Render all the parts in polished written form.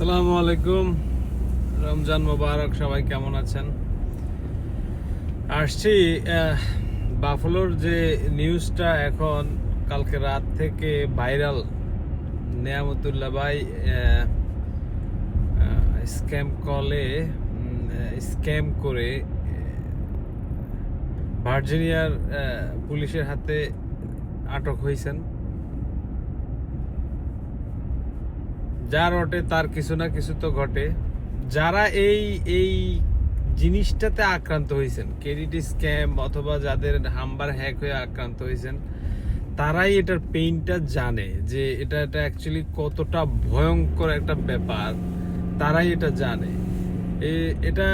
আসসালামু আলাইকুম, রমজান মোবারক। সবাই কেমন আছেন? আসছি বাফলোর যে নিউজটা এখন কালকে রাত থেকে ভাইরাল। নেয়ামতুল্লাহ ভাই স্ক্যাম কলে স্ক্যাম করে ভার্জিনিয়ার পুলিশের হাতে আটক হয়েছেন। যার ওঠে তার কিছু না কিছু তো ঘটে। যারা এই এই জিনিসটাতে আক্রান্ত হয়েছেন, ক্রেডিট স্ক্যাম অথবা যাদের নাম্বার হ্যাক হয়ে আক্রান্ত হয়েছেন, তারাই এটার পেইনটা জানে যে এটা অ্যাকচুয়ালি কতটা ভয়ঙ্কর একটা ব্যাপার। তারাই এটা জানে। এটা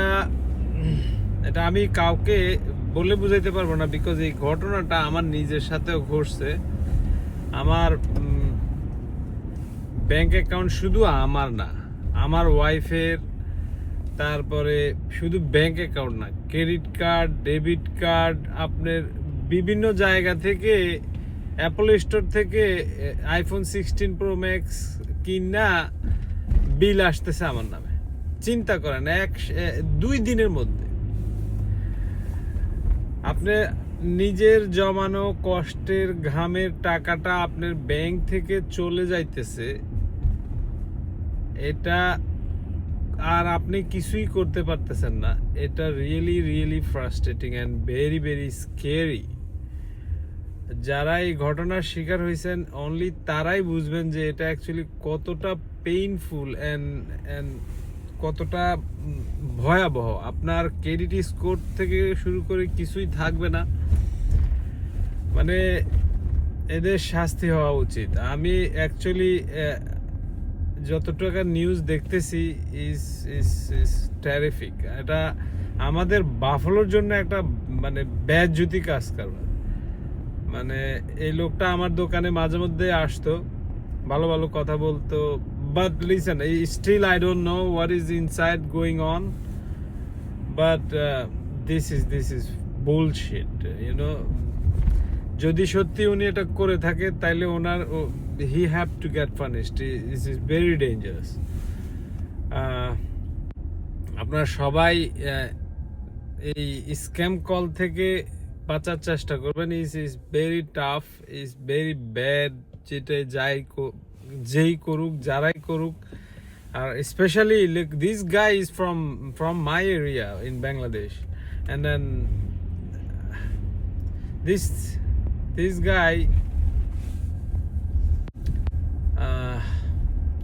এটা আমি কাউকে বলে বুঝাইতে পারবো না, বিকজ এই ঘটনাটা আমার নিজের সাথেও ঘটছে। আমার ব্যাংক অ্যাকাউন্ট শুধু আমার না, আমার ওয়াইফের, তারপরে শুধু ব্যাংক অ্যাকাউন্ট না, ক্রেডিট কার্ড, ডেবিট কার্ড, আপনার বিভিন্ন জায়গা থেকে, অ্যাপল স্টোর থেকে আইফোন 16 প্রো ম্যাক্স কিনা বিল আসতেছে আমার নামে। চিন্তা করেন, 2 দিনের মধ্যে আপনি নিজের জমানো কষ্টের ঘামের টাকাটা আপনার ব্যাংক থেকে চলে যাইতেছে, এটা আর আপনি কিছুই করতে পারতেছেন না। এটা really really frustrating and very very scary. যারা এই ঘটনার শিকার হয়েছেন অনলি তারাই বুঝবেন যে এটা অ্যাকচুয়ালি কতটা পেইনফুল অ্যান্ড কতটা ভয়াবহ। আপনার ক্রেডিট স্কোর থেকে শুরু করে কিছুই থাকবে না। মানে এদের শাস্তি হওয়া উচিত। আমি অ্যাকচুয়ালি যতটুকু নিউজ দেখতেছি ইজ ইজ ইজ টেরিফিক। এটা আমাদের বাফলোর জন্য একটা মানে বেজ্জতি কাজ করবে। মানে এই লোকটা আমার দোকানে মাঝে মধ্যে আসতো, ভালো ভালো কথা বলতো, but listen, still I don't know what is inside going on, but this is bullshit, you know. যদি সত্যি উনি এটা করে থাকে তাইলে ওনার he have to get punished. This is very dangerous. আপনারা সবাই এই স্ক্যাম কল থেকে বাঁচার চেষ্টা করবেন। Is very tough, is very bad. যেটা যেই করুক, যারাই করুক, আর specially this guy is from my area in Bangladesh, and then this guy,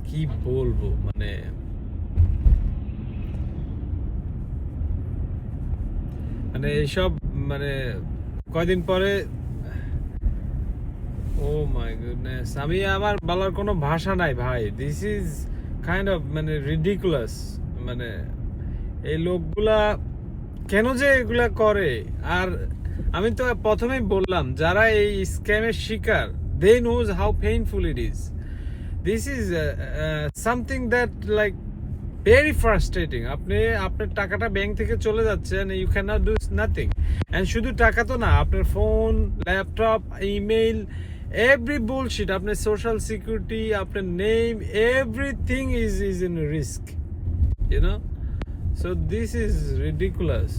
কি বলবো, মানে এইসব মানে কয়দিন পরে, ও মাই গুডনেস, আমি আমার বলার কোনো ভাষা নাই ভাই। দিস ইজ কাইন্ড অফ মানে রিডিকুলাস। মানে এই লোকগুলা কেন যে এগুলা করে। আর আমি তো প্রথমেই বললাম, যারা এই স্ক্যামের শিকার, they knows how painful it is. This is something that like very frustrating. আপনার টাকাটা ব্যাংক থেকে চলে যাচ্ছে and you cannot do nothing. And শুধু টাকা তো না, আপনার phone, laptop, email, every bullshit, আপনার সোশ্যাল সিকিউরিটি, আপনার name, everything is in risk, you know. So this is ridiculous.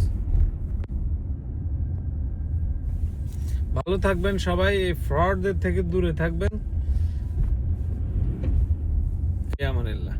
ভালো থাকবেন সবাই, এই ফ্রডদের থেকে দূরে থাকবেন। ফি আমানিল্লাহ।